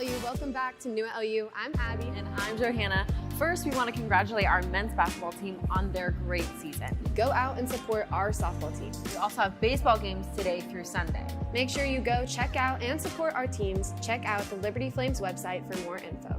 LU, welcome back to New at LU. I'm Abby. And I'm Johanna. First, we want to congratulate our men's basketball team on their great season. Go out and support our softball team. We also have baseball games today through Sunday. Make sure you go check out and support our teams. Check out the Liberty Flames website for more info.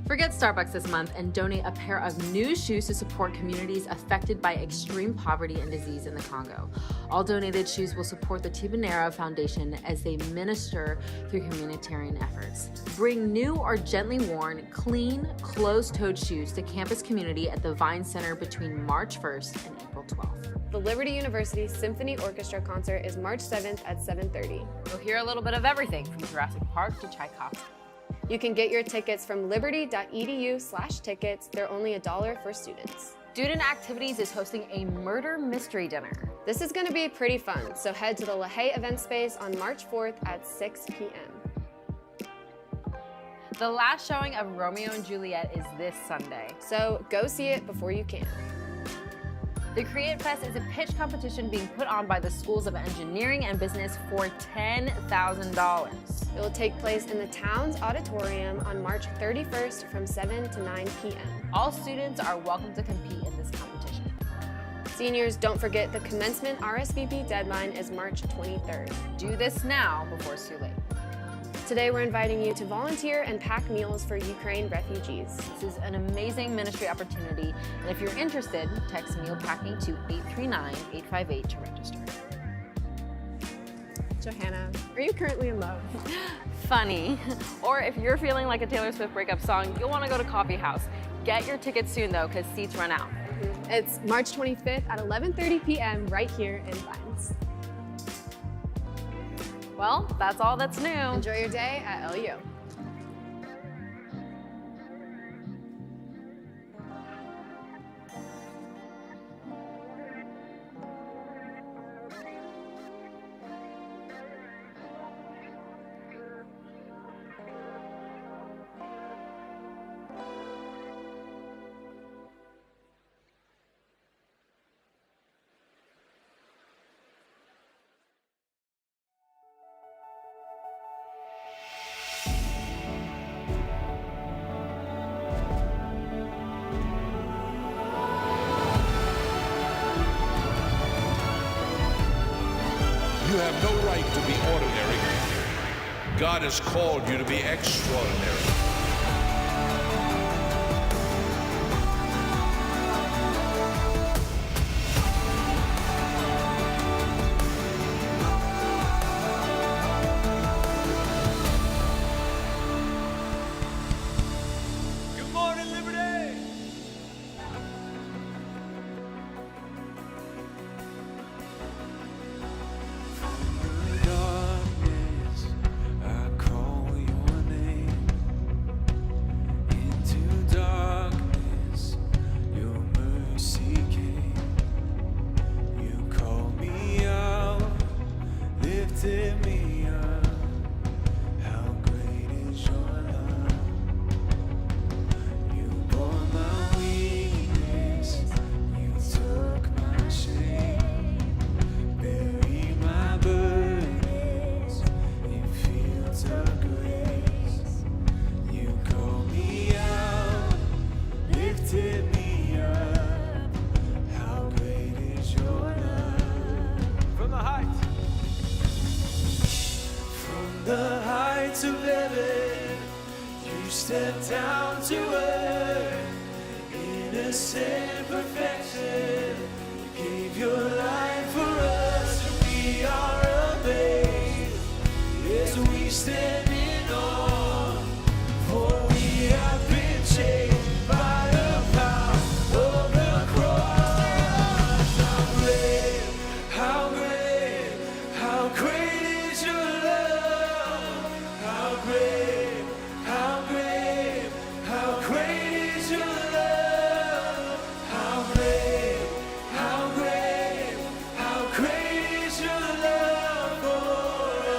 Forget Starbucks this month and donate a pair of new shoes to support communities affected by extreme poverty and disease in the Congo. All donated shoes will support the Tibanera Foundation as they minister through humanitarian efforts. Bring new or gently worn, clean, closed-toed shoes to campus community at the Vine Center between March 1st and April 12th. The Liberty University Symphony Orchestra concert is March 7th at 7:30. You'll hear a little bit of everything from Jurassic Park to Tchaikovsky. You can get your tickets from liberty.edu/tickets. They're only $1 for students. Student Activities is hosting a murder mystery dinner. This is going to be pretty fun, so head to the LaHaye event space on March 4th at 6 p.m. The last showing of Romeo and Juliet is this Sunday. So go see it before you can. The Create Fest is a pitch competition being put on by the Schools of Engineering and Business for $10,000. It will take place in the town's auditorium on March 31st from 7 to 9 p.m. All students are welcome to compete in this competition. Seniors, don't forget the commencement RSVP deadline is March 23rd. Do this now before it's too late. Today we're inviting you to volunteer and pack meals for Ukraine refugees. This is an amazing ministry opportunity, and if you're interested, text meal packing to 839-858 to register. Johanna, are you currently in love? Funny. Or if you're feeling like a Taylor Swift breakup song, you'll want to go to Coffee House. Get your tickets soon though, because seats run out. It's March 25th at 11:30 p.m. right here in Vines. Well, that's all that's new. Enjoy your day at LU. You have no right to be ordinary. God has called you to be extraordinary. Good morning, Liberty! Darkness, I call your name. Into darkness, your mercy came. You called me out, lifted me up. How great is your love? You bore my weakness, you took my shame, buried my burdens in fields of grace. You called me out, lifted me up. How great is your love? From the heights. From the heights of heaven, you stepped down to earth. Innocent perfection, you gave your life for us, and we are amazed as we stand in awe. For we have been changed by the power of the cross. How great, how great, how great is your love? How great, how great, how great is your love? How great, how great, how great is your love for us?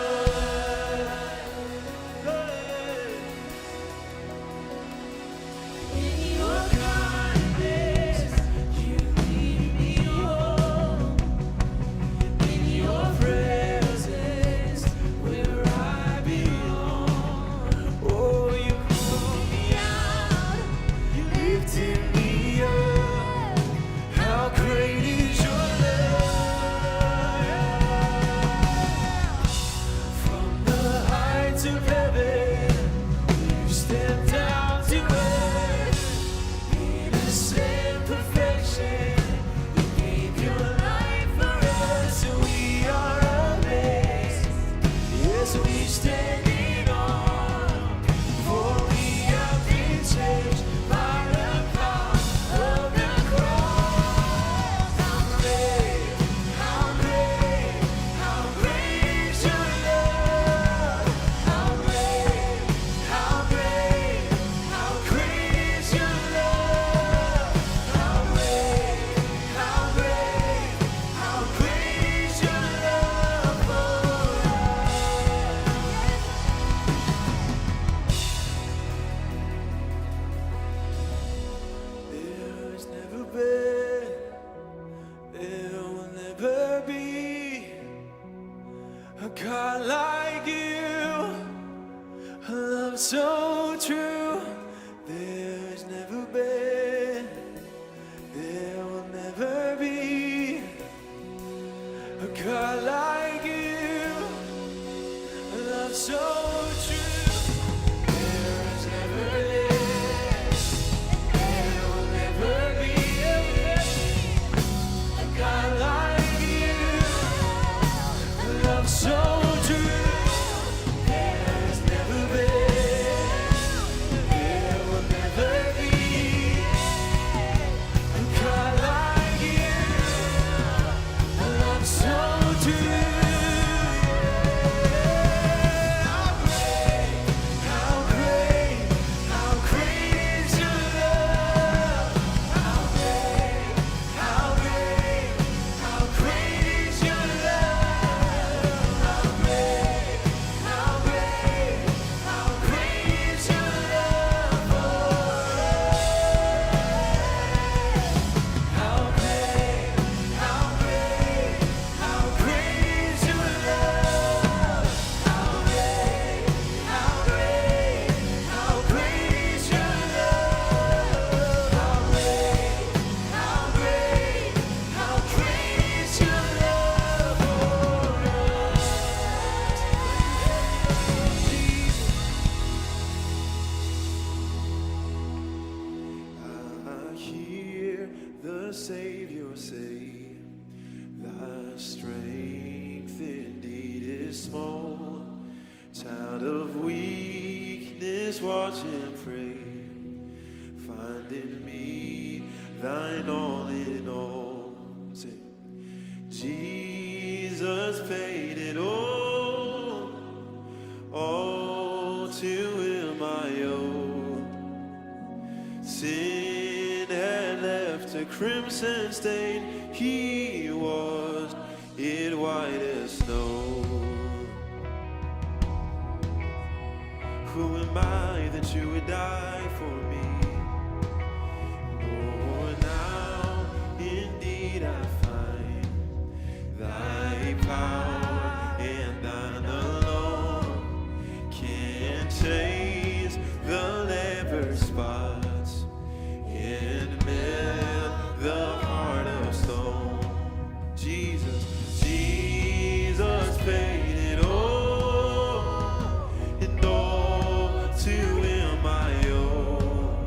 so true. There's never been, there will never be a God like you. A love so true. There's never been, there will never be a God like you. A love so true. There's never been, there will never be a God like you. A love so true. How great, how great, how great is your love. How great, how great, how great is your love. How great, how great, how great is your love for us. How great, how great, how great is your love. How great, how great, how great is your love. How great, how great, how great is your love for us. I hear the Savior say, thy strength indeed is small. Child of weakness, watch and pray. Find in me thine all in all. Say, Jesus paid it all to him I owe. Sin had left a crimson stain, he washed it white as snow. Who am I that you would die for me? Oh, now indeed I find thy power and thine alone can chase the leper spots and melt the heart of stone. Jesus, Jesus paid it all, and all to him I owe.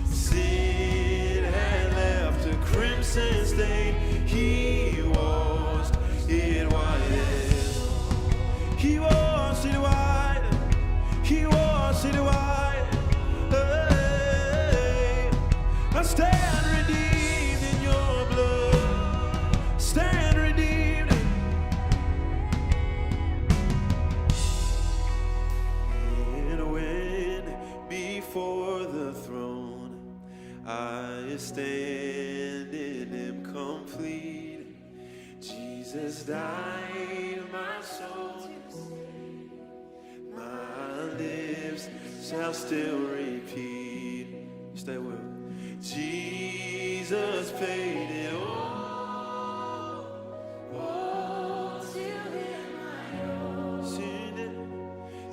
Sin had left a crimson stain, he washed it white as he washed it white, he washed it white. Hey, I stand redeemed in your blood, stand redeemed. And when before the throne I stand in him complete, Jesus died my soul to save. My lips shall still repeat. Stay with me. Jesus paid it all to him I owe.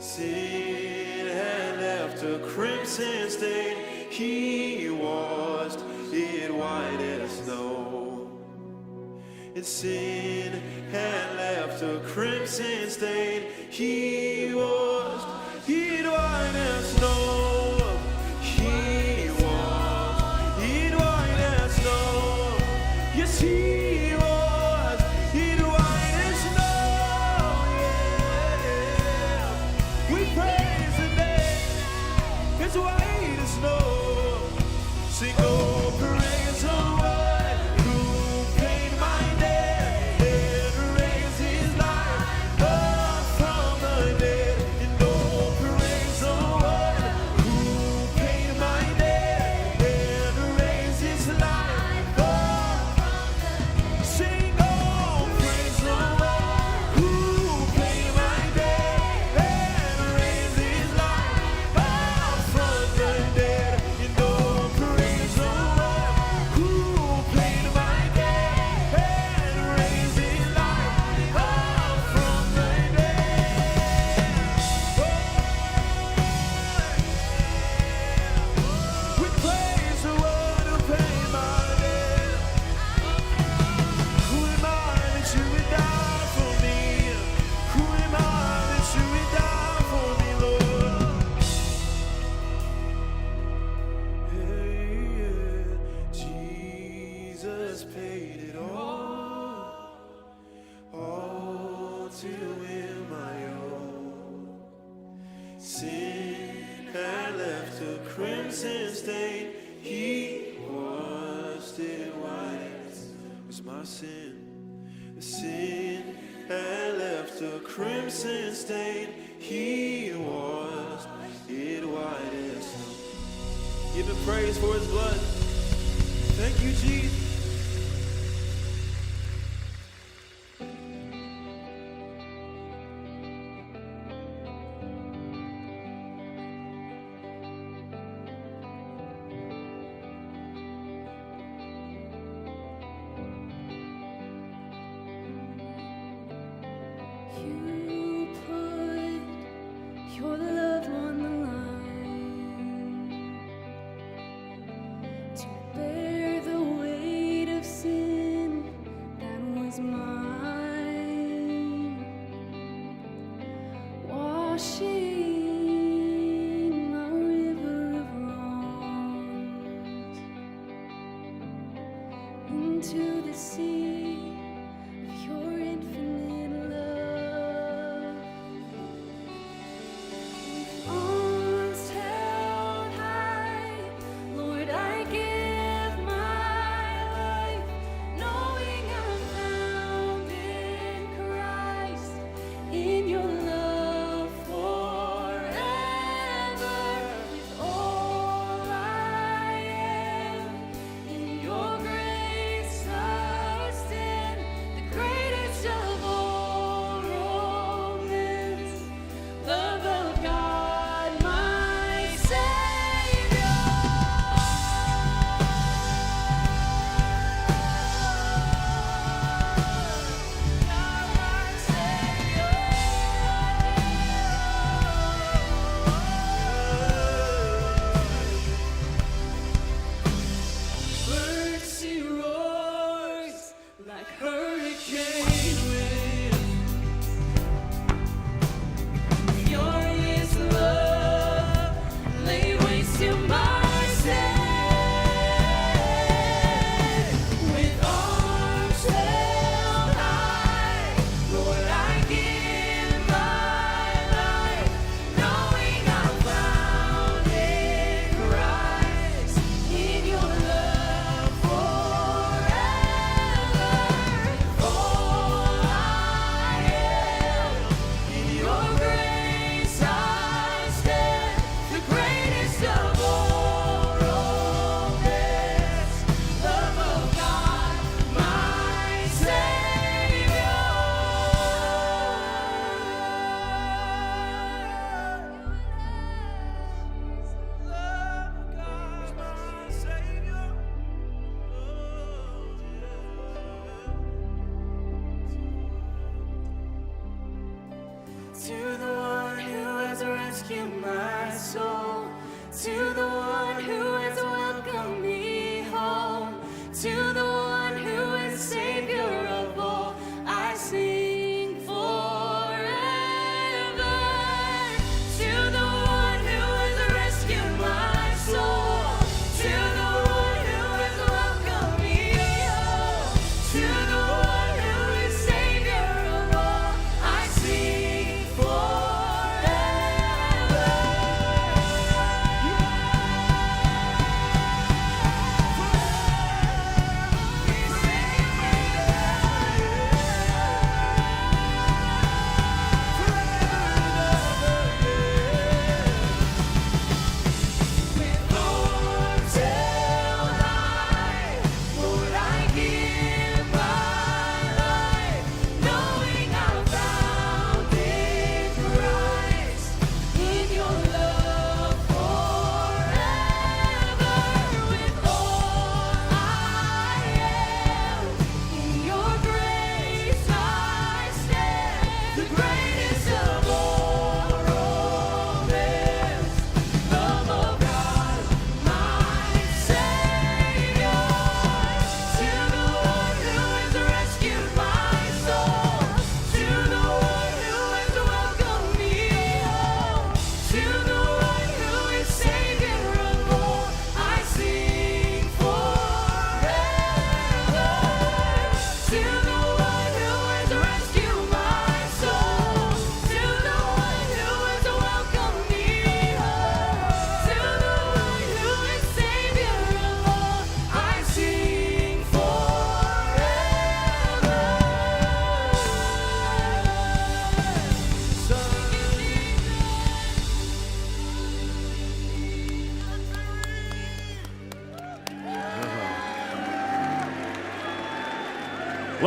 Sin had left a crimson stain, he washed it white as snow. And sin had left a crimson stain, he washed it white as snow. He washed it white as snow. Yes, he was it white as snow. Yeah, we praise the name. It's white as snow. Sing, oh, praise the one who paid my debt and raised his life up from the dead. And oh, praise the one crimson stain. He washed it white as was my sin. The sin had left a crimson stain. He washed it white as snow. Give him praise for his blood. Thank you, Jesus. You put your love on the line to bear the weight of sin that was mine, washing a river of wrongs into the sea of your infinite love. Arms held high, Lord, I give my life, knowing I'm found in Christ, in your love forever. With all I am, in your grace I stand, the greatest of all romance, love of God, my Savior. God, my Savior. Mercy roars like hurricane wind. Furious love lay waste to my sin. With arms held high, Lord, I give my life, knowing I'm found in Christ, in your love forever. All I am, in your grace I stand, the greatest of all romance, love of God, my Savior. Love of God, my Savior. To the one who has rescued my soul, to the one who has welcomed me home, to the one who is Savior of all, I sing forever. To the one who has rescued my soul, to the one who has welcomed me home, to the one who is Savior of all, I sing forever.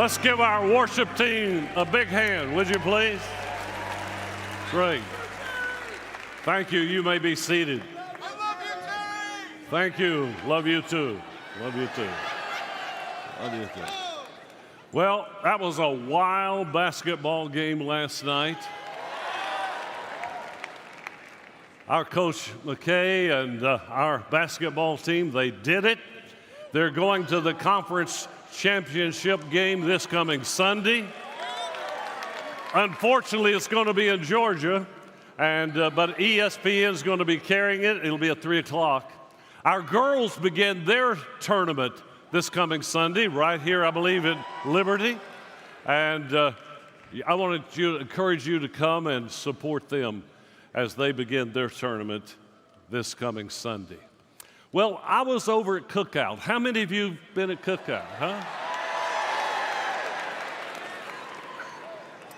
Let's give our worship team a big hand, would you please? Great. Thank you. You may be seated. Thank you. Love you too. Love you too. Love you too. Well, that was a wild basketball game last night. Our coach McKay and our basketball team, they did it. They're going to the conference championship game this coming Sunday. Unfortunately, it's going to be in Georgia, but ESPN is going to be carrying it. It'll be at 3 o'clock. Our girls begin their tournament this coming Sunday right here, I believe, in Liberty. And I wanted to encourage you to come and support them as they begin their tournament this coming Sunday. Well, I was over at Cookout. How many of you have been at Cookout, huh?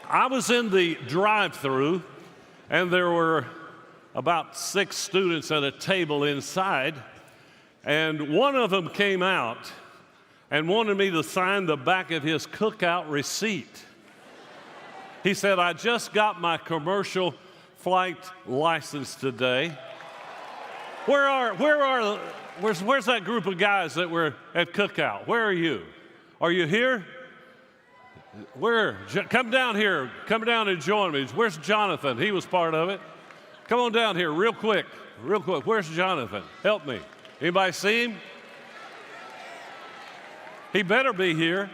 I was in the drive-thru, and there were about 6 students at a table inside, and one of them came out and wanted me to sign the back of his Cookout receipt. He said, I just got my commercial flight license today. Where's that group of guys that were at Cookout? Where are you? Are you here? Where? Come down here. Come down and join me. Where's Jonathan? He was part of it. Come on down here real quick. Real quick. Where's Jonathan? Help me. Anybody see him? He better be here.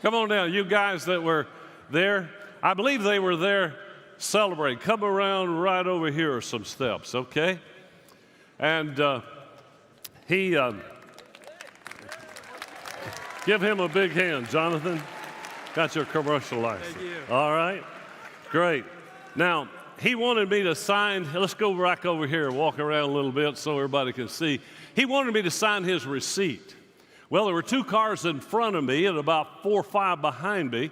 Come on down. You guys that were there, I believe they were there celebrating. Come around right over here some steps, okay? And give him a big hand, Jonathan. Got your commercial license. Thank you. All right, great. Now, he wanted me to sign, let's go back over here and walk around a little bit so everybody can see. He wanted me to sign his receipt. Well, there were 2 cars in front of me and about 4 or 5 behind me.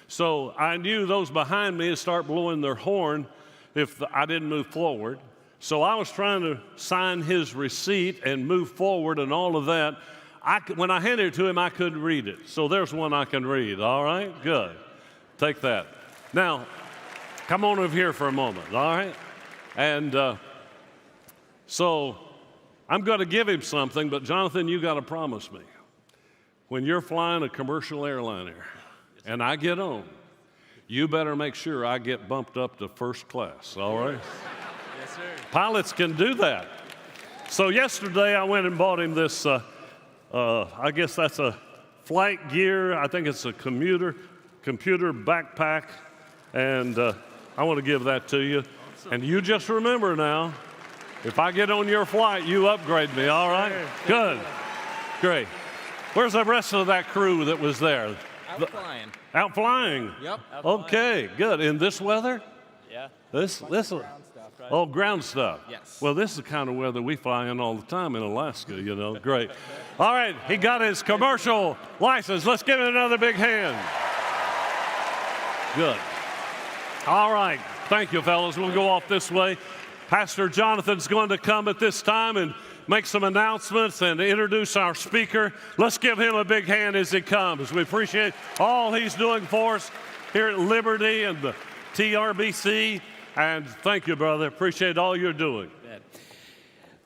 So I knew those behind me would start blowing their horn if I didn't move forward. So I was trying to sign his receipt and move forward and all of that. When I handed it to him, I couldn't read it. So there's one I can read, all right? Good. Take that. Now, come on over here for a moment, all right? And so I'm going to give him something, but Jonathan, you got to promise me. When you're flying a commercial airliner and I get on, you better make sure I get bumped up to first class, all right? Yes, sir. Pilots can do that. So yesterday I went and bought him this, I guess that's a flight gear. I think it's a computer backpack, and I want to give that to you. Awesome. And you just remember now, if I get on your flight, you upgrade me, all right? Good. Great. Where's the rest of that crew that was there? Out flying. Out flying? Yep. Okay, good. In this weather? Yeah. This ground stuff, right? Oh, ground stuff. Yes. Well, this is the kind of weather we fly in all the time in Alaska, you know. Great. All right, he got his commercial license. Let's give him another big hand. Good. All right. Thank you, fellas. We'll go off this way. Pastor Jonathan's going to come at this time and make some announcements and introduce our speaker. Let's give him a big hand as he comes. We appreciate all he's doing for us here at Liberty and the TRBC. And thank you, brother. Appreciate all you're doing.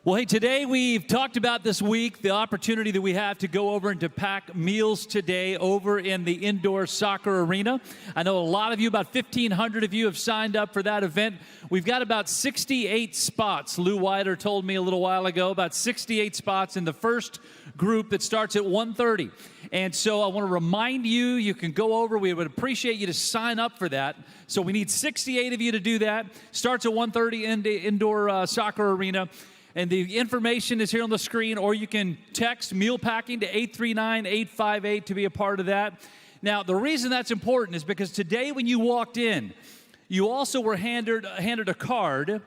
Well, hey, today we've talked about this week the opportunity that we have to go over and to pack meals today over in the indoor soccer arena. I know a lot of you, about 1,500 of you have signed up for that event. We've got about 68 spots. Lou Wider told me a little while ago, about 68 spots in the first group that starts at 1:30. And so I want to remind you, you can go over. We would appreciate you to sign up for that. So we need 68 of you to do that. Starts at 1:30 in the indoor soccer arena. And the information is here on the screen, or you can text meal packing to 839-858 to be a part of that. Now, the reason that's important is because today when you walked in, you also were handed a card,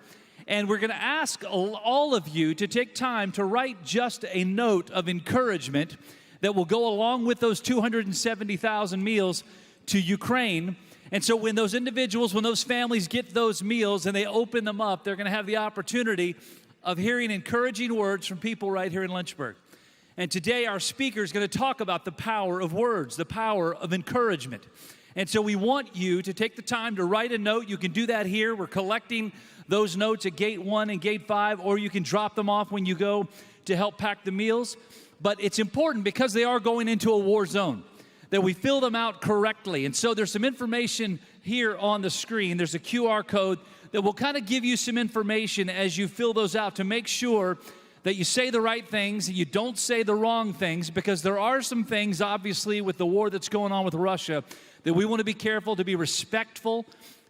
and we're going to ask all of you to take time to write just a note of encouragement that will go along with those 270,000 meals to Ukraine. And so when those individuals, when those families get those meals and they open them up, they're going to have the opportunity of hearing encouraging words from people right here in Lynchburg. And today our speaker is going to talk about the power of words, the power of encouragement. And so we want you to take the time to write a note. You can do that here. We're collecting those notes at gate 1 and gate 5, or you can drop them off when you go to help pack the meals. But it's important because they are going into a war zone that we fill them out correctly. And so there's some information here on the screen. There's a QR code that will kind of give you some information as you fill those out to make sure that you say the right things and you don't say the wrong things, because there are some things, obviously, with the war that's going on with Russia that we want to be careful, to be respectful,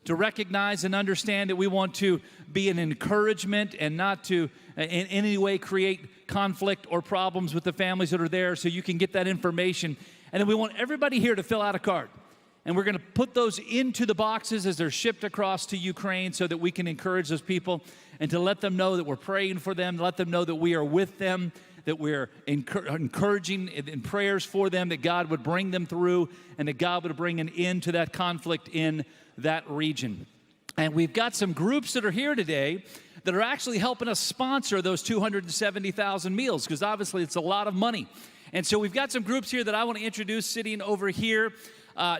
to recognize and understand that we want to be an encouragement and not to in any way create conflict or problems with the families that are there, so you can get that information. And then we want everybody here to fill out a card. And we're going to put those into the boxes as they're shipped across to Ukraine so that we can encourage those people and to let them know that we're praying for them, let them know that we are with them, that we're encouraging in prayers for them, that God would bring them through and that God would bring an end to that conflict in that region. And we've got some groups that are here today that are actually helping us sponsor those 270,000 meals, because obviously it's a lot of money. And so we've got some groups here that I want to introduce sitting over here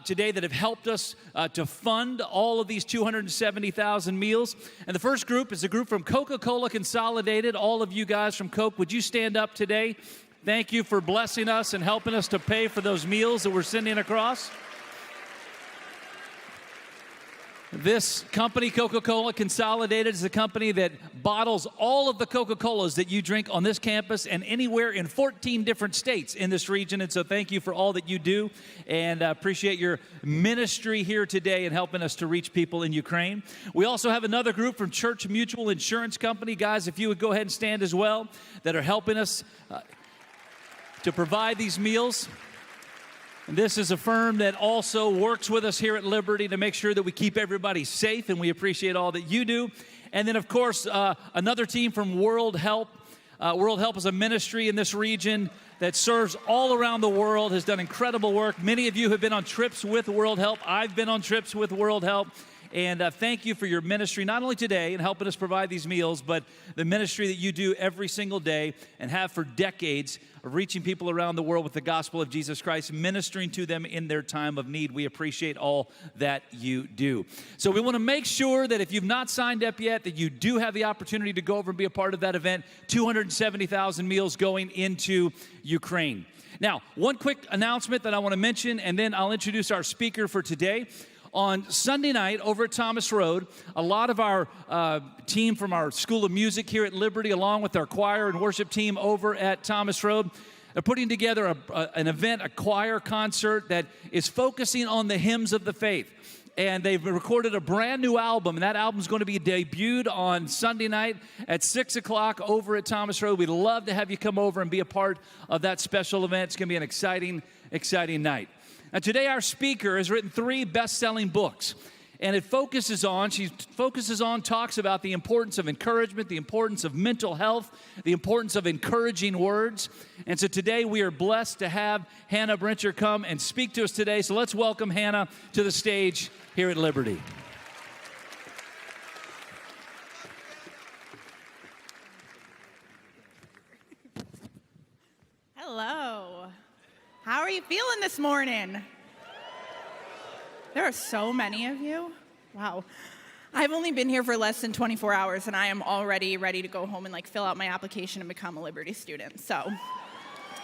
today that have helped us to fund all of these 270,000 meals. And the first group is a group from Coca-Cola Consolidated. All of you guys from Coke, would you stand up today? Thank you for blessing us and helping us to pay for those meals that we're sending across. This company, Coca-Cola Consolidated, is a company that bottles all of the Coca-Colas that you drink on this campus and anywhere in 14 different states in this region. And so thank you for all that you do, and appreciate your ministry here today and helping us to reach people in Ukraine. We also have another group from Church Mutual Insurance Company. Guys, if you would go ahead and stand as well, that are helping us to provide these meals. And this is a firm that also works with us here at Liberty to make sure that we keep everybody safe, and we appreciate all that you do. And then, of course, another team from World Help. World Help is a ministry in this region that serves all around the world, has done incredible work. Many of you have been on trips with World Help. I've been on trips with World Help. And thank you for your ministry, not only today and helping us provide these meals, but the ministry that you do every single day and have for decades of reaching people around the world with the gospel of Jesus Christ, ministering to them in their time of need. We appreciate all that you do. So we want to make sure that if you've not signed up yet, that you do have the opportunity to go over and be a part of that event. 270,000 meals going into Ukraine. Now, one quick announcement that I want to mention, and then I'll introduce our speaker for today. On Sunday night over at Thomas Road, a lot of our team from our School of Music here at Liberty, along with our choir and worship team over at Thomas Road, are putting together an event, a choir concert that is focusing on the hymns of the faith. And they've recorded a brand new album, and that album is going to be debuted on Sunday night at 6 o'clock over at Thomas Road. We'd love to have you come over and be a part of that special event. It's going to be an exciting, exciting night. Now, today our speaker has written 3 best-selling books, and talks about the importance of encouragement, the importance of mental health, the importance of encouraging words. And so today we are blessed to have Hannah Brencher come and speak to us today. So let's welcome Hannah to the stage here at Liberty. Hello. How are you feeling this morning? There are so many of you. Wow. I've only been here for less than 24 hours, and I am already ready to go home and fill out my application and become a Liberty student. So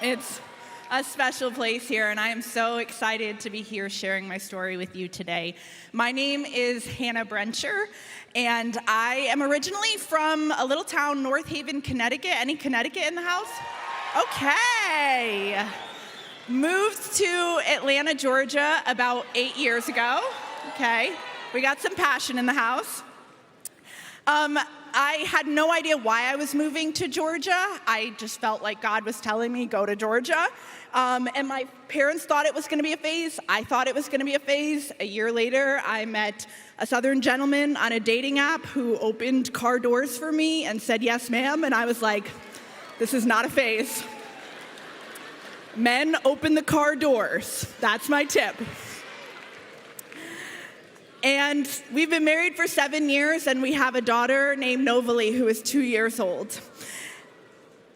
it's a special place here, and I am so excited to be here sharing my story with you today. My name is Hannah Brencher, and I am originally from a little town, North Haven, Connecticut. Any Connecticut in the house? Okay. Moved to Atlanta, Georgia about 8 years ago. Okay, we got some passion in the house. I had no idea why I was moving to Georgia. I just felt like God was telling me, go to Georgia. And my parents thought it was gonna be a phase. I thought it was gonna be a phase. A year later, I met a Southern gentleman on a dating app who opened car doors for me and said, yes, ma'am. And I was like, this is not a phase. Men open the car doors. That's my tip. And we've been married for 7 years, and we have a daughter named Novalie who is 2 years old.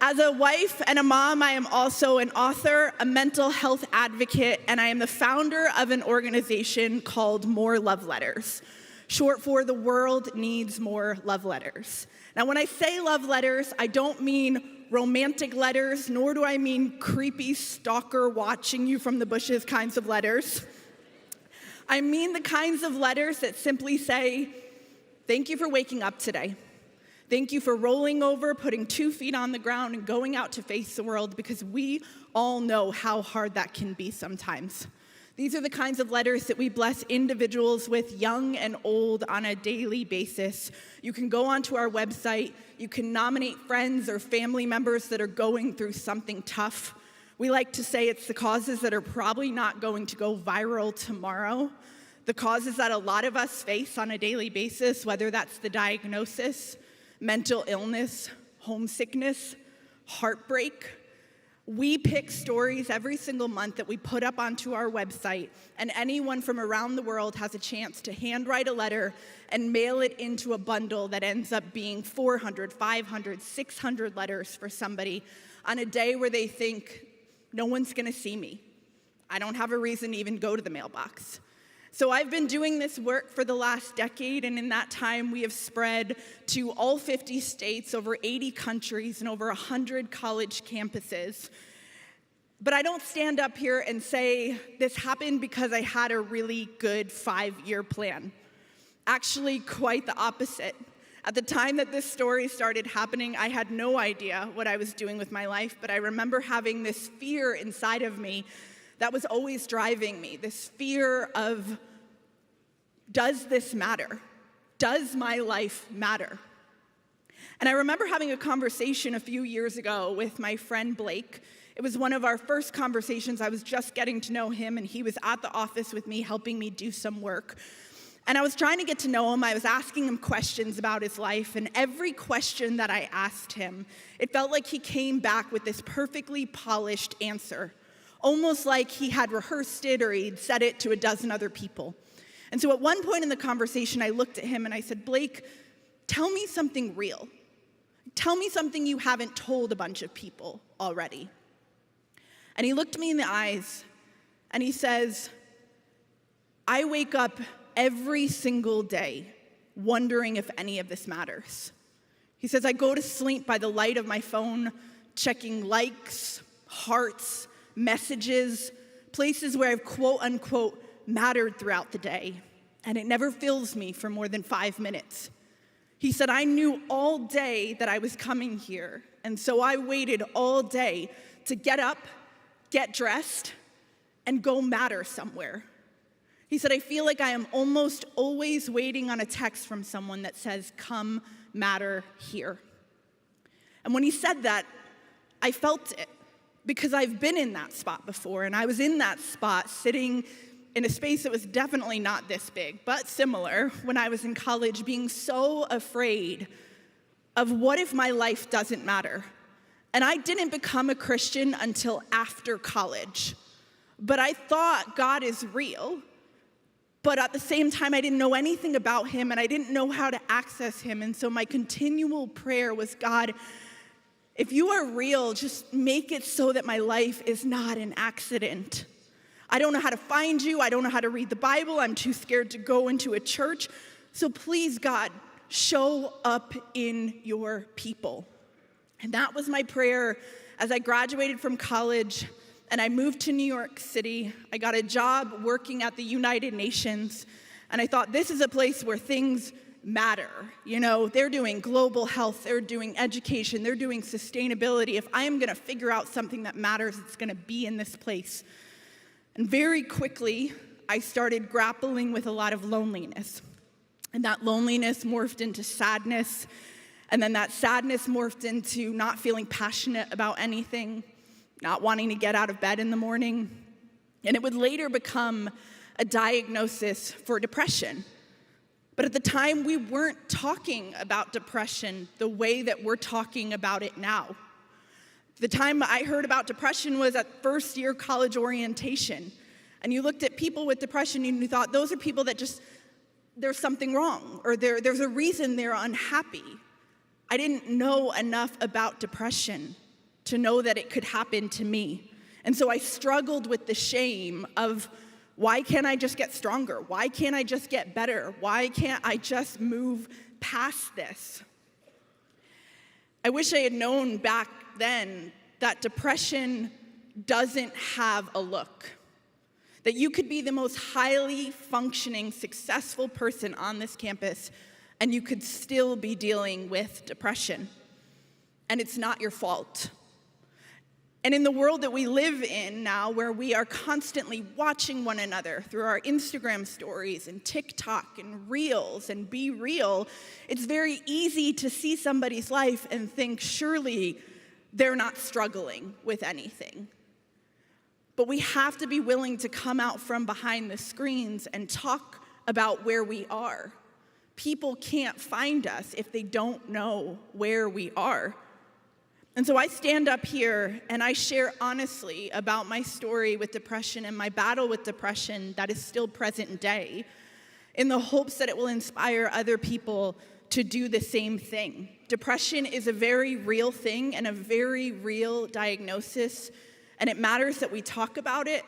As a wife and a mom, I am also an author, a mental health advocate, and I am the founder of an organization called More Love Letters, short for The World Needs More Love Letters. Now, when I say love letters, I don't mean romantic letters, nor do I mean creepy stalker watching you from the bushes kinds of letters. I mean the kinds of letters that simply say, thank you for waking up today. Thank you for rolling over, putting 2 feet on the ground, and going out to face the world, because we all know how hard that can be sometimes. These are the kinds of letters that we bless individuals with, young and old, on a daily basis. You can go onto our website. You can nominate friends or family members that are going through something tough. We like to say it's the causes that are probably not going to go viral tomorrow, the causes that a lot of us face on a daily basis, whether that's the diagnosis, mental illness, homesickness, heartbreak. We pick stories every single month that we put up onto our website, and anyone from around the world has a chance to handwrite a letter and mail it into a bundle that ends up being 400, 500, 600 letters for somebody on a day where they think, no one's gonna see me. I don't have a reason to even go to the mailbox. So I've been doing this work for the last decade, and in that time we have spread to all 50 states, over 80 countries, and over 100 college campuses. But I don't stand up here and say this happened because I had a really good 5-year plan. Actually, quite the opposite. At the time that this story started happening, I had no idea what I was doing with my life, but I remember having this fear inside of me that was always driving me, this fear of, does this matter? Does my life matter? And I remember having a conversation a few years ago with my friend Blake. It was one of our first conversations. I was just getting to know him, and he was at the office with me, helping me do some work. And I was trying to get to know him. I was asking him questions about his life, and every question that I asked him, it felt like he came back with this perfectly polished answer, almost like he had rehearsed it or he'd said it to a dozen other people. And so at one point in the conversation, I looked at him and I said, Blake, tell me something real. Tell me something you haven't told a bunch of people already. And he looked me in the eyes and he says, I wake up every single day wondering if any of this matters. He says, I go to sleep by the light of my phone, checking likes, hearts, messages, places where I've quote unquote mattered throughout the day, and it never fills me for more than 5 minutes. He said, I knew all day that I was coming here, and so I waited all day to get up, get dressed, and go matter somewhere. He said, I feel like I am almost always waiting on a text from someone that says, come matter here. And when he said that, I felt it, because I've been in that spot before, and I was in that spot sitting in a space that was definitely not this big, but similar, when I was in college, being so afraid of what if my life doesn't matter. And I didn't become a Christian until after college, but I thought God is real. But at the same time, I didn't know anything about him, and I didn't know how to access him. And so my continual prayer was, God, if you are real, just make it so that my life is not an accident. I don't know how to find you. I don't know how to read the Bible. I'm too scared to go into a church. So please, God, show up in your people. And that was my prayer as I graduated from college and I moved to New York City. I got a job working at the United Nations, and I thought, this is a place where things matter. You know, they're doing global health, they're doing education, they're doing sustainability. If I am gonna figure out something that matters, it's gonna be in this place. And very quickly, I started grappling with a lot of loneliness. And that loneliness morphed into sadness, and then that sadness morphed into not feeling passionate about anything, not wanting to get out of bed in the morning. And it would later become a diagnosis for depression. But at the time, we weren't talking about depression the way that we're talking about it now. The time I heard about depression was at first-year college orientation. And you looked at people with depression and you thought, those are people that just, there's something wrong, or there's a reason they're unhappy. I didn't know enough about depression. to know that it could happen to me. And so I struggled with the shame of, why can't I just get stronger? Why can't I just get better? Why can't I just move past this? I wish I had known back then that depression doesn't have a look. That you could be the most highly functioning, successful person on this campus, and you could still be dealing with depression. And it's not your fault. And in the world that we live in now, where we are constantly watching one another through our Instagram stories and TikTok and Reels and Be Real, it's very easy to see somebody's life and think, surely they're not struggling with anything. But we have to be willing to come out from behind the screens and talk about where we are. People can't find us if they don't know where we are. And so I stand up here and I share honestly about my story with depression and my battle with depression that is still present day, in the hopes that it will inspire other people to do the same thing. Depression is a very real thing and a very real diagnosis, and it matters that we talk about it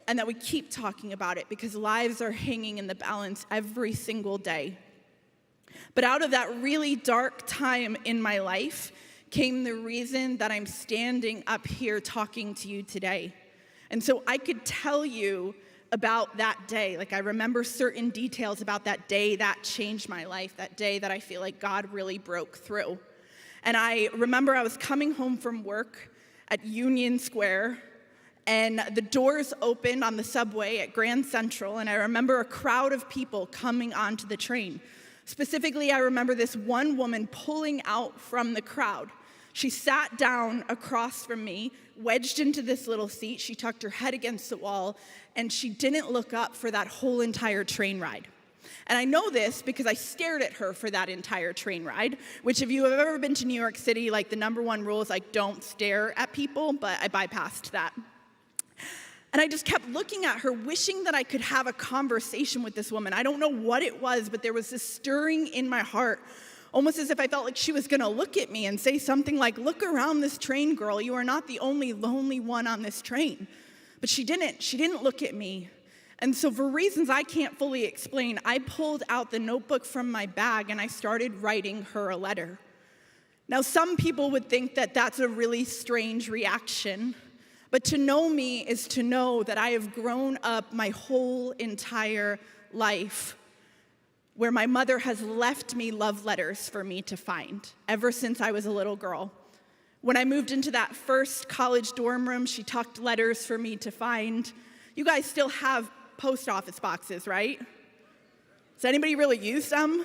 and that we keep talking about it, because lives are hanging in the balance every single day. But out of that really dark time in my life came the reason that I'm standing up here talking to you today. And so I could tell you about that day. Like, I remember certain details about that day that changed my life, that day that I feel like God really broke through. And I remember I was coming home from work at Union Square, and the doors opened on the subway at Grand Central, and I remember a crowd of people coming onto the train. Specifically, I remember this one woman pulling out from the crowd. She sat down across from me, wedged into this little seat. She tucked her head against the wall, and she didn't look up for that whole entire train ride. And I know this because I stared at her for that entire train ride, which if you have ever been to New York City, like, the number one rule is, like, don't stare at people, but I bypassed that. And I just kept looking at her, wishing that I could have a conversation with this woman. I don't know what it was, but there was this stirring in my heart, almost as if I felt like she was gonna look at me and say something like, look around this train, girl. You are not the only lonely one on this train. But she didn't. She didn't look at me. And so for reasons I can't fully explain, I pulled out the notebook from my bag and I started writing her a letter. Now, some people would think that that's a really strange reaction, but to know me is to know that I have grown up my whole entire life where my mother has left me love letters for me to find ever since I was a little girl. When I moved into that first college dorm room, she tucked letters for me to find. You guys still have post office boxes, right? Does anybody really use them?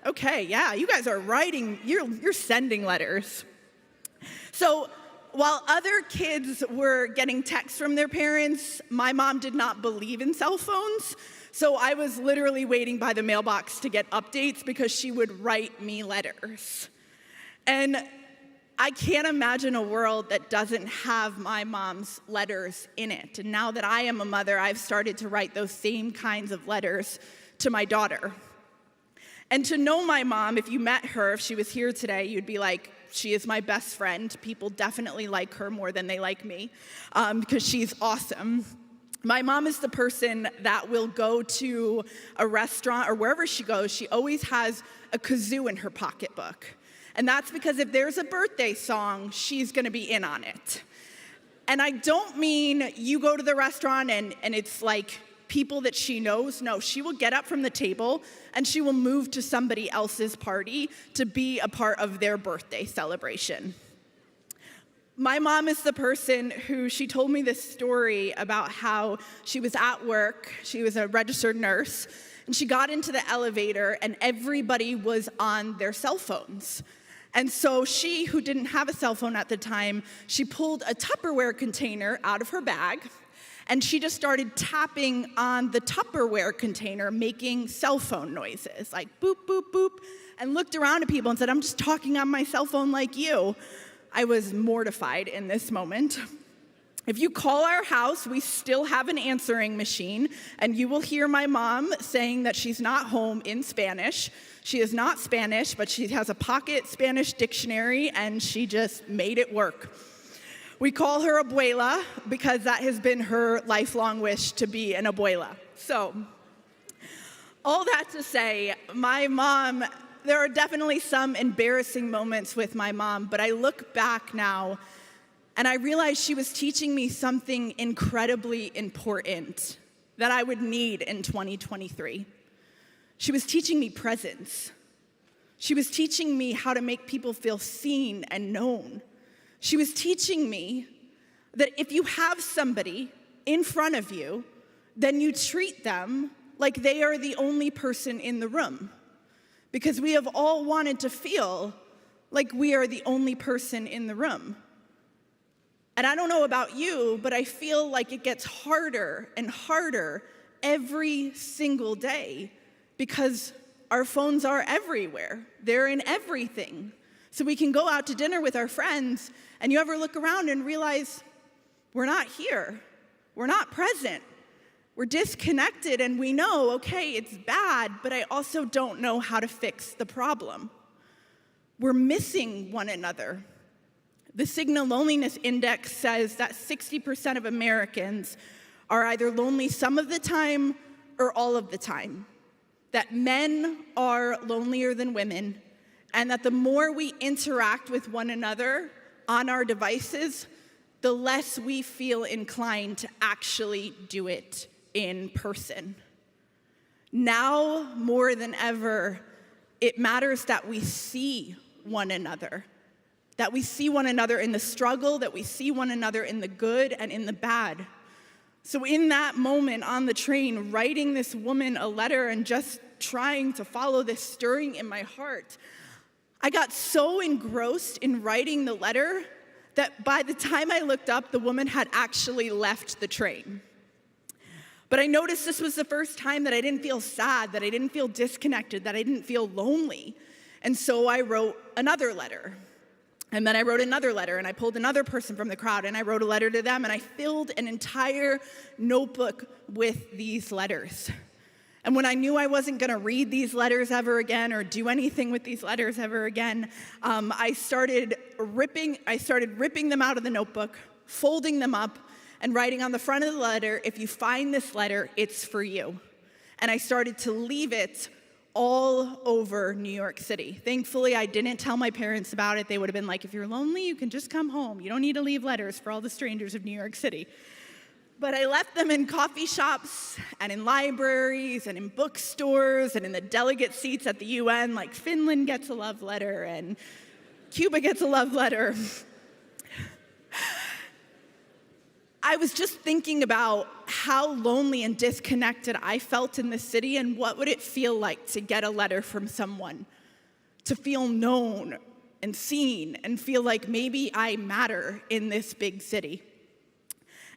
Okay, yeah, you guys are writing, you're sending letters. So while other kids were getting texts from their parents, my mom did not believe in cell phones. So I was literally waiting by the mailbox to get updates because she would write me letters. And I can't imagine a world that doesn't have my mom's letters in it. And now that I am a mother, I've started to write those same kinds of letters to my daughter. And to know my mom, if you met her, if she was here today, you'd be like, she is my best friend. People definitely like her more than they like me because she's awesome. My mom is the person that will go to a restaurant or wherever she goes, she always has a kazoo in her pocketbook. And that's because if there's a birthday song, she's gonna be in on it. And I don't mean you go to the restaurant and it's like people that she knows. No, she will get up from the table and she will move to somebody else's party to be a part of their birthday celebration. My mom is the person who, she told me this story about how she was at work, she was a registered nurse, and she got into the elevator and everybody was on their cell phones. And so she, who didn't have a cell phone at the time, she pulled a Tupperware container out of her bag and she just started tapping on the Tupperware container, making cell phone noises, like boop, boop, boop, and looked around at people and said, I'm just talking on my cell phone like you. I was mortified in this moment. If you call our house, we still have an answering machine, and you will hear my mom saying that she's not home in Spanish. She is not Spanish, but she has a pocket Spanish dictionary, and she just made it work. We call her abuela because that has been her lifelong wish to be an abuela. So, all that to say, my mom, there are definitely some embarrassing moments with my mom, but I look back now and I realized she was teaching me something incredibly important that I would need in 2023. She was teaching me presence. She was teaching me how to make people feel seen and known. She was teaching me that if you have somebody in front of you, then you treat them like they are the only person in the room. Because we have all wanted to feel like we are the only person in the room. And I don't know about you, but I feel like it gets harder and harder every single day because our phones are everywhere. They're in everything. So we can go out to dinner with our friends, and you ever look around and realize we're not here. We're not present. We're disconnected, and we know, okay, it's bad, but I also don't know how to fix the problem. We're missing one another. The Signal Loneliness Index says that 60% of Americans are either lonely some of the time or all of the time. That men are lonelier than women, and that the more we interact with one another on our devices, the less we feel inclined to actually do it in person. Now, more than ever, it matters that we see one another. That we see one another in the struggle, that we see one another in the good and in the bad. So in that moment on the train, writing this woman a letter and just trying to follow this stirring in my heart, I got so engrossed in writing the letter that by the time I looked up, the woman had actually left the train. But I noticed this was the first time that I didn't feel sad, that I didn't feel disconnected, that I didn't feel lonely. And so I wrote another letter. And then I wrote another letter, and I pulled another person from the crowd, and I wrote a letter to them, and I filled an entire notebook with these letters. And when I knew I wasn't going to read these letters ever again or do anything with these letters ever again, I started ripping them out of the notebook, folding them up, and writing on the front of the letter, "If you find this letter, it's for you." And I started to leave it all over New York City. Thankfully, I didn't tell my parents about it. They would have been like, "If you're lonely, you can just come home. You don't need to leave letters for all the strangers of New York City." But I left them in coffee shops and in libraries and in bookstores and in the delegate seats at the UN, like Finland gets a love letter and Cuba gets a love letter. I was just thinking about how lonely and disconnected I felt in the city and what would it feel like to get a letter from someone, to feel known and seen and feel like maybe I matter in this big city.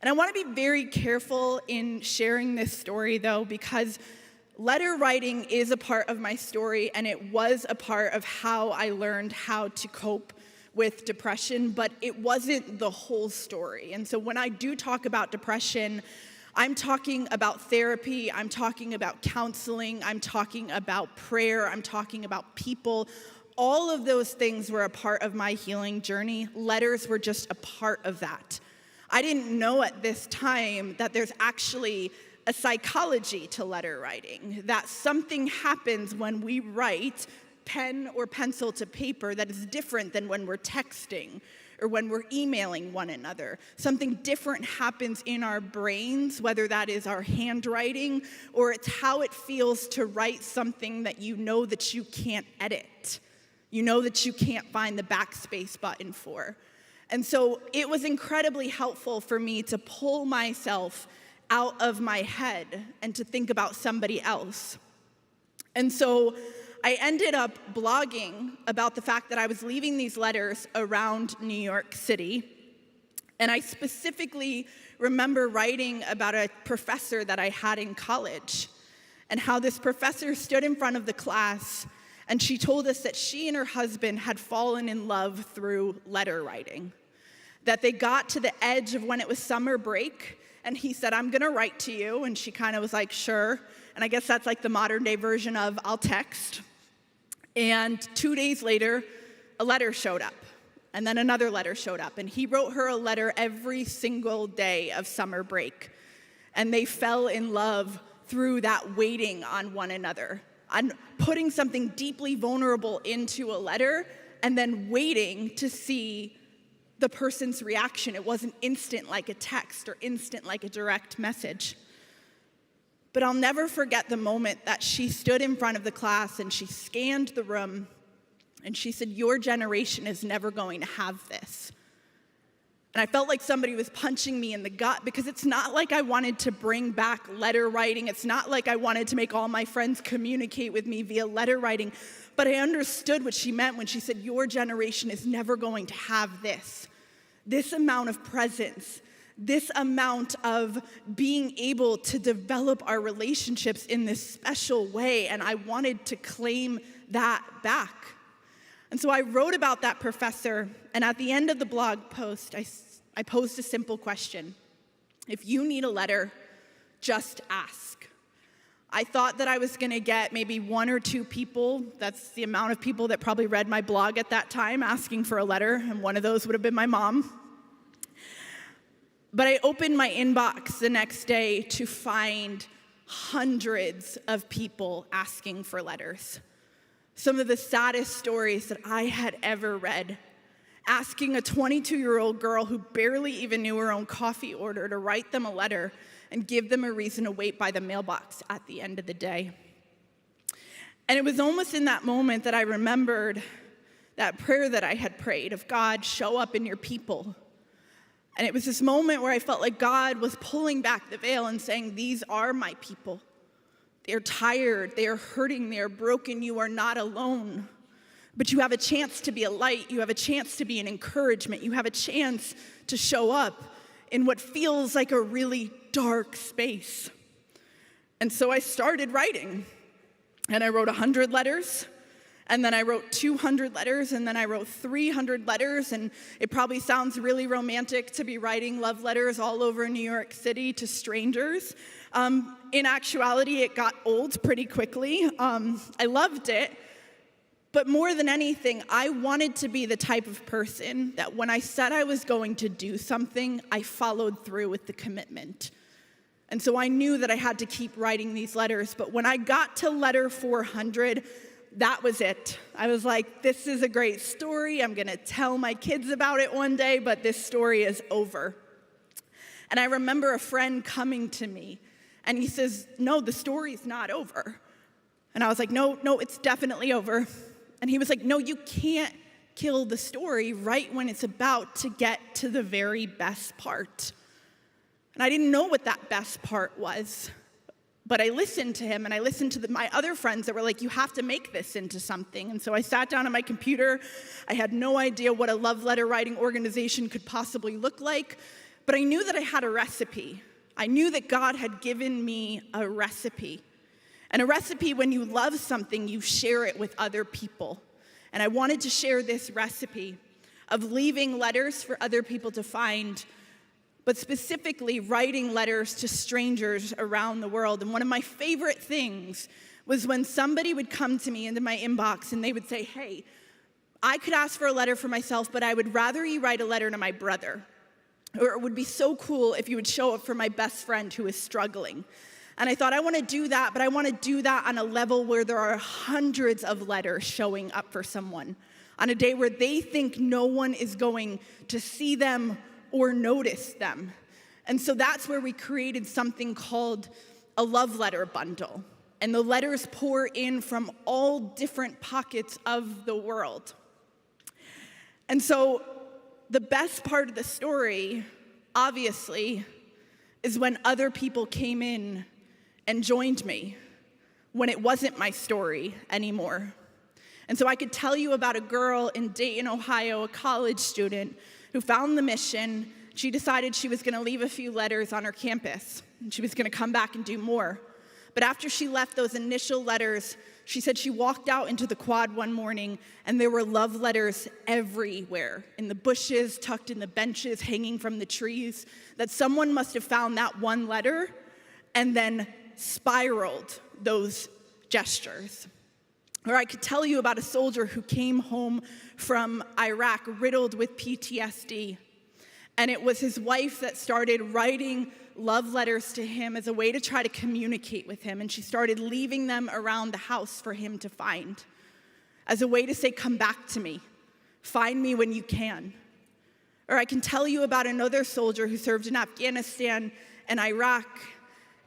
And I want to be very careful in sharing this story, though, because letter writing is a part of my story, and it was a part of how I learned how to cope with depression, but it wasn't the whole story. And so when I do talk about depression, I'm talking about therapy, I'm talking about counseling, I'm talking about prayer, I'm talking about people. All of those things were a part of my healing journey. Letters were just a part of that. I didn't know at this time that there's actually a psychology to letter writing, that something happens when we write pen or pencil to paper that is different than when we're texting or when we're emailing one another. Something different happens in our brains, whether that is our handwriting or it's how it feels to write something that you know that you can't edit. You know that you can't find the backspace button for. And so it was incredibly helpful for me to pull myself out of my head and to think about somebody else. And so I ended up blogging about the fact that I was leaving these letters around New York City. And I specifically remember writing about a professor that I had in college and how this professor stood in front of the class and she told us that she and her husband had fallen in love through letter writing. that they got to the edge of when it was summer break, and he said, I'm gonna write to you, and she kind of was like, sure. And I guess that's like the modern day version of I'll text. And 2 days later, a letter showed up, and then another letter showed up, and he wrote her a letter every single day of summer break. And they fell in love through that waiting on one another, on putting something deeply vulnerable into a letter, and then waiting to see the person's reaction. It wasn't instant like a text or instant like a direct message. But I'll never forget the moment that she stood in front of the class and she scanned the room and she said, your generation is never going to have this. And I felt like somebody was punching me in the gut, because it's not like I wanted to bring back letter writing. It's not like I wanted to make all my friends communicate with me via letter writing. But I understood what she meant when she said, your generation is never going to have this amount of presence, this amount of being able to develop our relationships in this special way. And I wanted to claim that back. And so I wrote about that professor, and at the end of the blog post, I posed a simple question. If you need a letter, just ask. I thought that I was gonna get maybe 1 or 2 people, that's the amount of people that probably read my blog at that time, asking for a letter, and one of those would have been my mom. But I opened my inbox the next day to find hundreds of people asking for letters. Some of the saddest stories that I had ever read, asking a 22-year-old girl who barely even knew her own coffee order to write them a letter and give them a reason to wait by the mailbox at the end of the day. And it was almost in that moment that I remembered that prayer that I had prayed of, God, show up in your people. And it was this moment where I felt like God was pulling back the veil and saying, these are my people. They're tired, they are hurting, they are broken, you are not alone. But you have a chance to be a light, you have a chance to be an encouragement, you have a chance to show up in what feels like a really dark space. And so I started writing, and I wrote 100 letters, and then I wrote 200 letters, and then I wrote 300 letters, and it probably sounds really romantic to be writing love letters all over New York City to strangers. In actuality, it got old pretty quickly. I loved it, but more than anything, I wanted to be the type of person that when I said I was going to do something, I followed through with the commitment. And so I knew that I had to keep writing these letters, but when I got to letter 400, that was it. I was like, this is a great story. I'm gonna tell my kids about it one day, but this story is over. And I remember a friend coming to me, and he says, no, the story's not over. And I was like, no, it's definitely over. And he was like, no, you can't kill the story right when it's about to get to the very best part. And I didn't know what that best part was. But I listened to him, and I listened to my other friends that were like, you have to make this into something. And so I sat down at my computer. I had no idea what a love letter writing organization could possibly look like, but I knew that I had a recipe. I knew that God had given me a recipe. And a recipe, when you love something, you share it with other people. And I wanted to share this recipe of leaving letters for other people to find, but specifically writing letters to strangers around the world. And one of my favorite things was when somebody would come to me into my inbox and they would say, hey, I could ask for a letter for myself, but I would rather you write a letter to my brother. Or it would be so cool if you would show up for my best friend who is struggling. And I thought, I want to do that, but I want to do that on a level where there are hundreds of letters showing up for someone, on a day where they think no one is going to see them or notice them. And so that's where we created something called a love letter bundle. And the letters pour in from all different pockets of the world. And so the best part of the story, obviously, is when other people came in and joined me, when it wasn't my story anymore. And so I could tell you about a girl in Dayton, Ohio, a college student, who found the mission. She decided she was gonna leave a few letters on her campus, and she was gonna come back and do more. But after she left those initial letters, She said she walked out into the quad one morning and there were love letters everywhere, in the bushes, tucked in the benches, hanging from the trees, that someone must have found that one letter and then spiraled those gestures. Or I could tell you about a soldier who came home from Iraq riddled with PTSD. And it was his wife that started writing love letters to him as a way to try to communicate with him. And she started leaving them around the house for him to find, as a way to say, come back to me. Find me when you can. Or I can tell you about another soldier who served in Afghanistan and Iraq.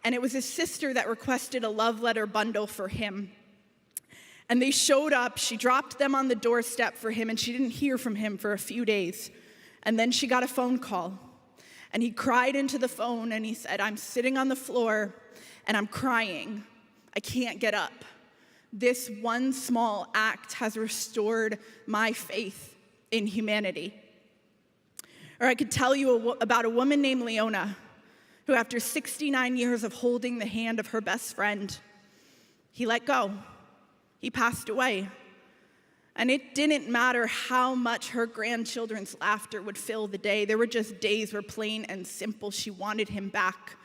And it was his sister that requested a love letter bundle for him. And they showed up, she dropped them on the doorstep for him, and she didn't hear from him for a few days. And then she got a phone call. And he cried into the phone and he said, I'm sitting on the floor and I'm crying. I can't get up. This one small act has restored my faith in humanity. Or I could tell you about a woman named Leona, who after 69 years of holding the hand of her best friend, he let go. He passed away. And it didn't matter how much her grandchildren's laughter would fill the day. There were just days where plain and simple she wanted him back.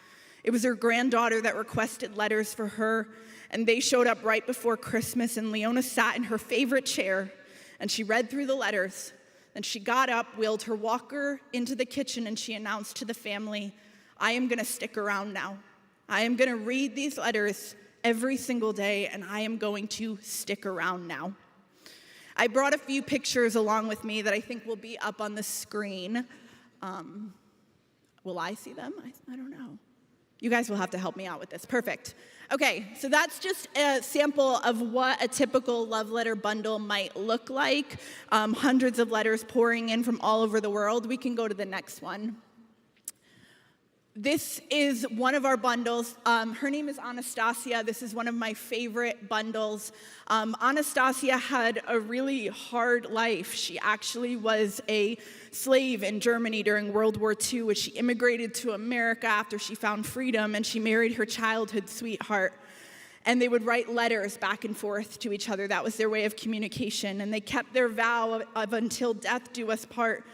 It was her granddaughter that requested letters for her, and they showed up right before Christmas, and Leona sat in her favorite chair, and she read through the letters. Then she got up, wheeled her walker into the kitchen, and she announced to the family, I am gonna stick around now. I am gonna read these letters every single day, and I am going to stick around now. I brought a few pictures along with me that I think will be up on the screen. Will I see them? I don't know. You guys will have to help me out with this. Perfect. Okay, so that's just a sample of what a typical love letter bundle might look like. Hundreds of letters pouring in from all over the world. We can go to the next one. This is one of our bundles. Her name is Anastasia. This is one of my favorite bundles. Anastasia had a really hard life. She actually was a slave in Germany during World War II, which she immigrated to America after she found freedom, and she married her childhood sweetheart. And they would write letters back and forth to each other. That was their way of communication. And they kept their vow of until death do us part.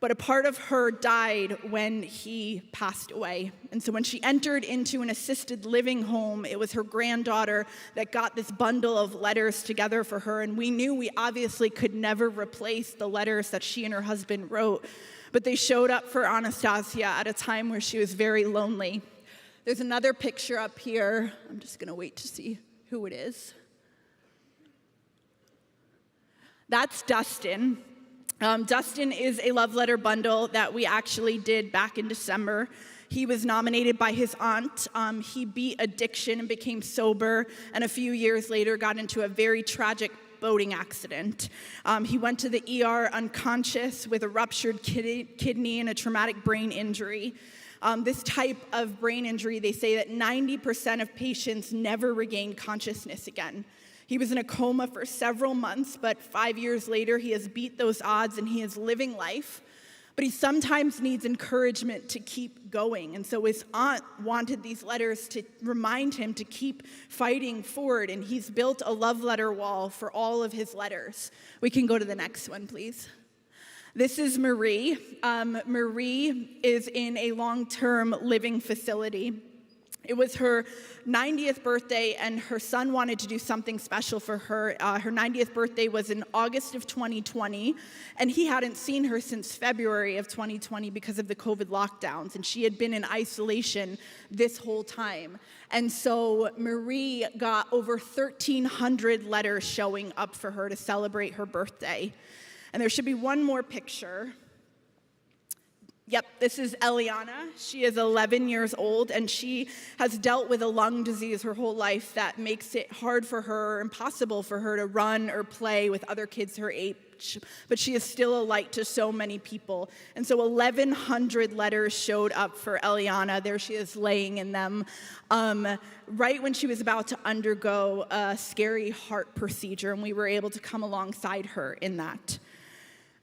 But a part of her died when he passed away. And so when she entered into an assisted living home, it was her granddaughter that got this bundle of letters together for her. And we knew we obviously could never replace the letters that she and her husband wrote. But they showed up for Anastasia at a time where she was very lonely. There's another picture up here. I'm just gonna wait to see who it is. That's Dustin. Dustin is a love letter bundle that we actually did back in December. He was nominated by his aunt. He beat addiction and became sober, and a few years later got into a very tragic boating accident. He went to the ER unconscious with a ruptured kidney and a traumatic brain injury. This type of brain injury, they say that 90% of patients never regain consciousness again. He was in a coma for several months, but 5 years later, he has beat those odds and he is living life. But he sometimes needs encouragement to keep going. And so his aunt wanted these letters to remind him to keep fighting forward. And he's built a love letter wall for all of his letters. We can go to the next one, please. This is Marie. Marie is in a long-term living facility. It was her 90th birthday, and her son wanted to do something special for her. Her 90th birthday was in August of 2020, and he hadn't seen her since February of 2020 because of the COVID lockdowns, and she had been in isolation this whole time. And so Marie got over 1,300 letters showing up for her to celebrate her birthday. And there should be one more picture. Yep, this is Eliana. She is 11 years old, and she has dealt with a lung disease her whole life that makes it hard for her, impossible for her to run or play with other kids her age. But she is still a light to so many people. And so 1,100 letters showed up for Eliana. There she is laying in them. Right when she was about to undergo a scary heart procedure, and we were able to come alongside her in that.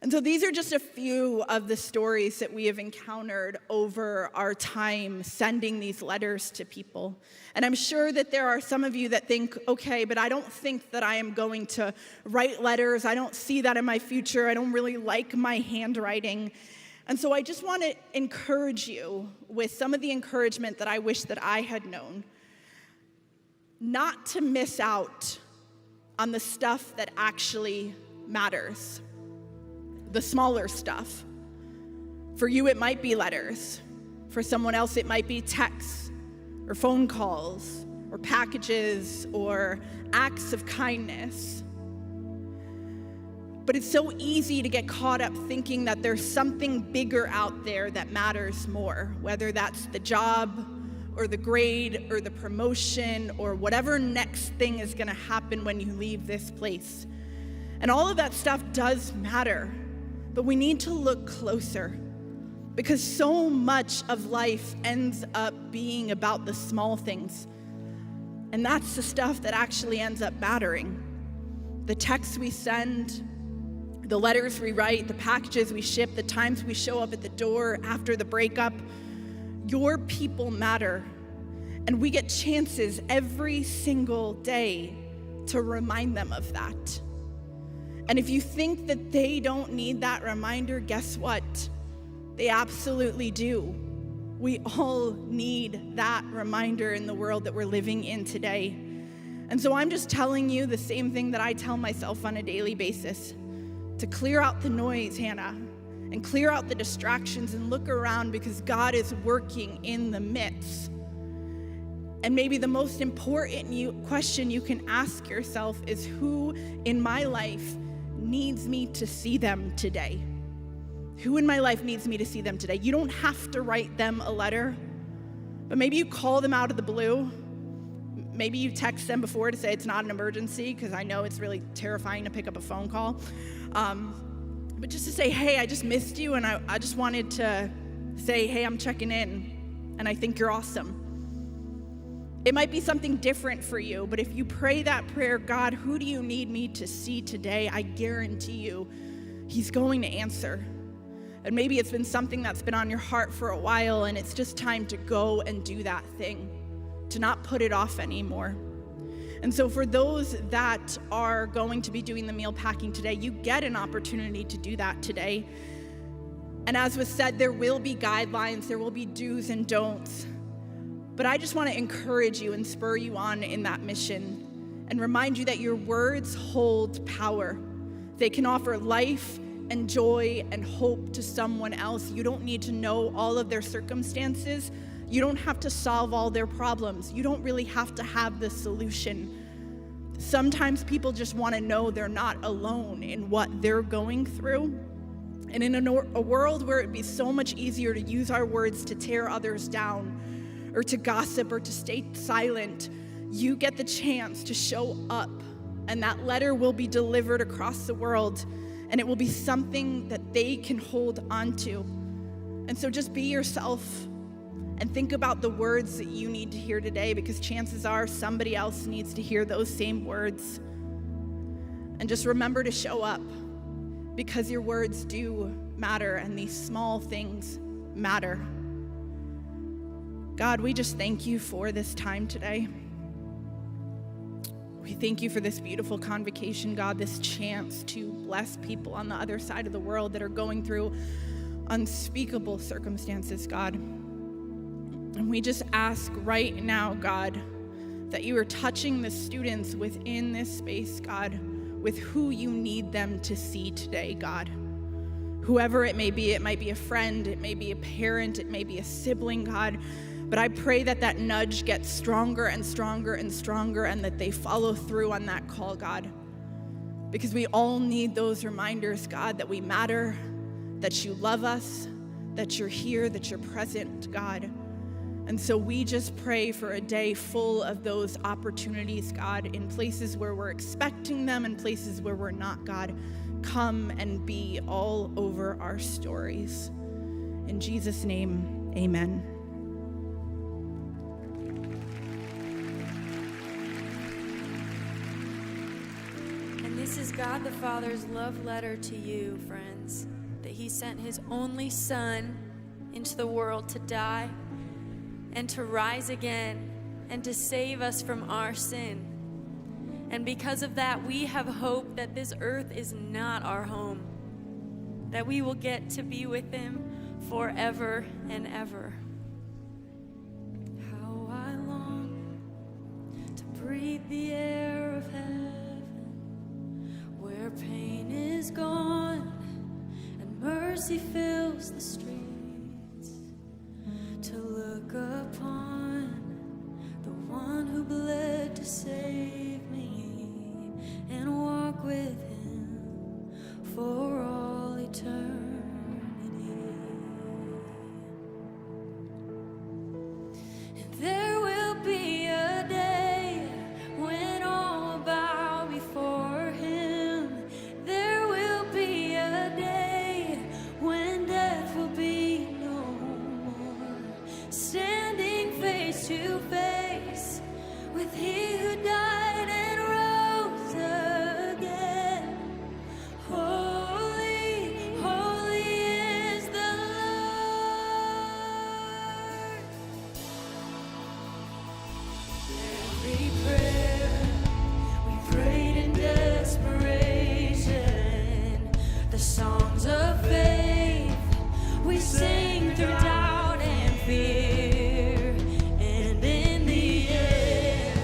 And so these are just a few of the stories that we have encountered over our time sending these letters to people. And I'm sure that there are some of you that think, okay, but I don't think that I am going to write letters. I don't see that in my future. I don't really like my handwriting. And so I just want to encourage you with some of the encouragement that I wish that I had known, not to miss out on the stuff that actually matters. The smaller stuff. For you, it might be letters. For someone else, it might be texts or phone calls or packages or acts of kindness. But it's so easy to get caught up thinking that there's something bigger out there that matters more, whether that's the job or the grade or the promotion or whatever next thing is going to happen when you leave this place. And all of that stuff does matter. But we need to look closer, because so much of life ends up being about the small things. And that's the stuff that actually ends up mattering. The texts we send, the letters we write, the packages we ship, the times we show up at the door after the breakup. Your people matter. And we get chances every single day to remind them of that. And if you think that they don't need that reminder, guess what? They absolutely do. We all need that reminder in the world that we're living in today. And so I'm just telling you the same thing that I tell myself on a daily basis, to clear out the noise, Hannah, and clear out the distractions and look around, because God is working in the midst. And maybe the most important question you can ask yourself is, who in my life needs me to see them today? Who in my life needs me to see them today? You don't have to write them a letter, but maybe you call them out of the blue. Maybe you text them before to say it's not an emergency, because I know it's really terrifying to pick up a phone call. But just to say, hey, I just missed you, and I just wanted to say, hey, I'm checking in, and I think you're awesome. It might be something different for you, but if you pray that prayer, God, who do you need me to see today? I guarantee you, He's going to answer. And maybe it's been something that's been on your heart for a while, and it's just time to go and do that thing, to not put it off anymore. And so for those that are going to be doing the meal packing today, you get an opportunity to do that today. And as was said, there will be guidelines, there will be do's and don'ts. But I just want to encourage you and spur you on in that mission and remind you that your words hold power. They can offer life and joy and hope to someone else. You don't need to know all of their circumstances. You don't have to solve all their problems. You don't really have to have the solution. Sometimes people just want to know they're not alone in what they're going through. And in a world where it'd be so much easier to use our words to tear others down, or to gossip, or to stay silent, you get the chance to show up, and that letter will be delivered across the world, and it will be something that they can hold on to. And so just be yourself and think about the words that you need to hear today, because chances are somebody else needs to hear those same words. And just remember to show up, because your words do matter, and these small things matter. God, we just thank you for this time today. We thank you for this beautiful convocation, God, this chance to bless people on the other side of the world that are going through unspeakable circumstances, God. And we just ask right now, God, that you are touching the students within this space, God, with who you need them to see today, God. Whoever it may be a friend, it may be a parent, it may be a sibling, God. But I pray that that nudge gets stronger and stronger and stronger, and that they follow through on that call, God. Because we all need those reminders, God, that we matter, that you love us, that you're here, that you're present, God. And so we just pray for a day full of those opportunities, God, in places where we're expecting them and places where we're not, God. Come and be all over our stories. In Jesus' name, amen. This is God the Father's love letter to you, friends, that he sent his only Son into the world to die and to rise again and to save us from our sin. And because of that, we have hope that this earth is not our home, that we will get to be with him forever and ever. How I long to breathe the air of heaven, where pain is gone and mercy fills the streets, to look upon the one who bled to save me and walk with him for all eternity. And there will be a day when all bow before him. There will be a day when death will be no more, standing face to face with he who died and rose again. Holy, holy is the Lord. Every prayer we prayed in desperation, the songs of faith we sing through doubt and fear, and in the end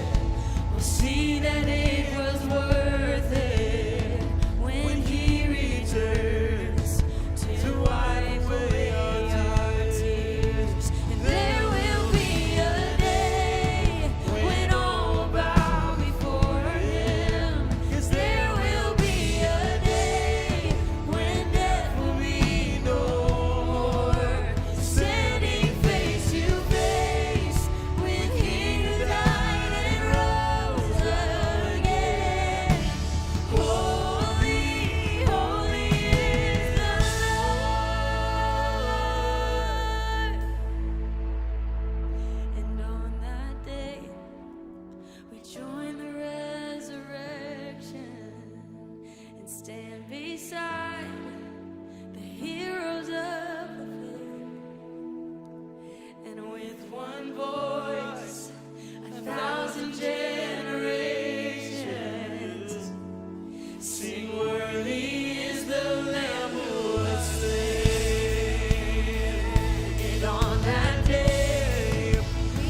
we'll see that it was worth it when he returns to wipe away our tears. And there will be a day when all bow before him. Yes, there will be a day when death will be no more, standing face to face with he who died and rose again. Holy, holy is the Lord. And on that day, we join the resurrection and stand beside the heroes of the faith. And with one voice, 1,000 generations sing, worthy is the Lamb who was slain. And on that day,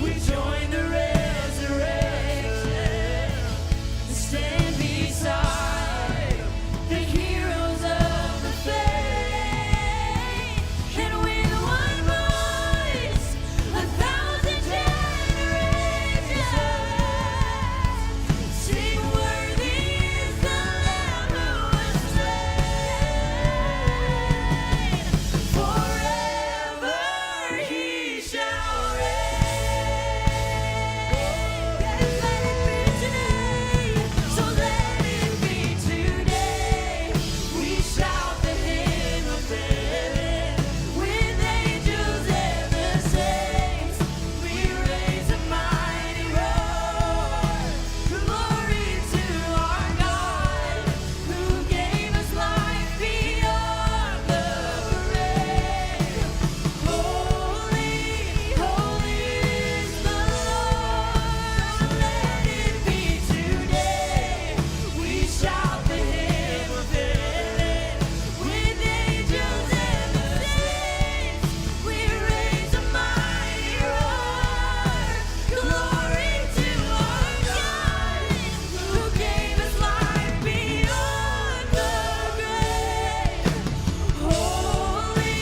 we join the resurrection and stand beside the heroes of the faith. And with one voice, 1,000 generations sing, worthy is the Lamb who was slain. Forever he shall reign. Let it be today, so let it be today. We shout the hymn of heaven with angels and the saints. We raise a mighty roar, glory to our God, who gave us life beyond the grave. Holy, holy is the Lord. Let it be today. We shout the hymn of heaven with angels and the saints. We raise a mighty roar, glory to our God, who gave us life beyond the grave. Holy,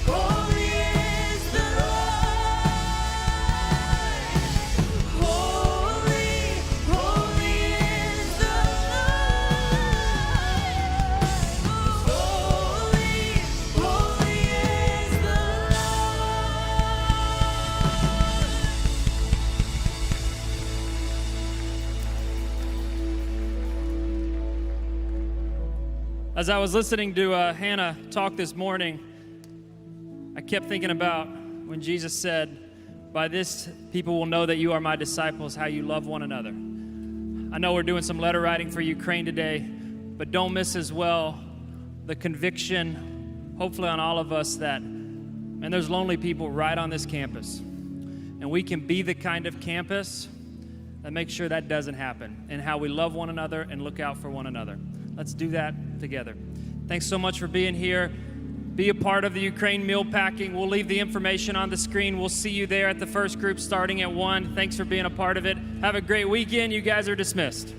holy is the Lord. Holy, holy is the Lord. Holy, holy is the As I was listening to Hannah talk this morning, I kept thinking about when Jesus said, "By this people will know that you are my disciples, how you love one another." I know we're doing some letter writing for Ukraine today, but don't miss as well the conviction, hopefully on all of us, that, man, there's lonely people right on this campus. And we can be the kind of campus that makes sure that doesn't happen, and how we love one another and look out for one another. Let's do that together. Thanks so much for being here. Be a part of the Ukraine meal packing. We'll leave the information on the screen. We'll see you there at the first group starting at 1. Thanks for being a part of it. Have a great weekend. You guys are dismissed.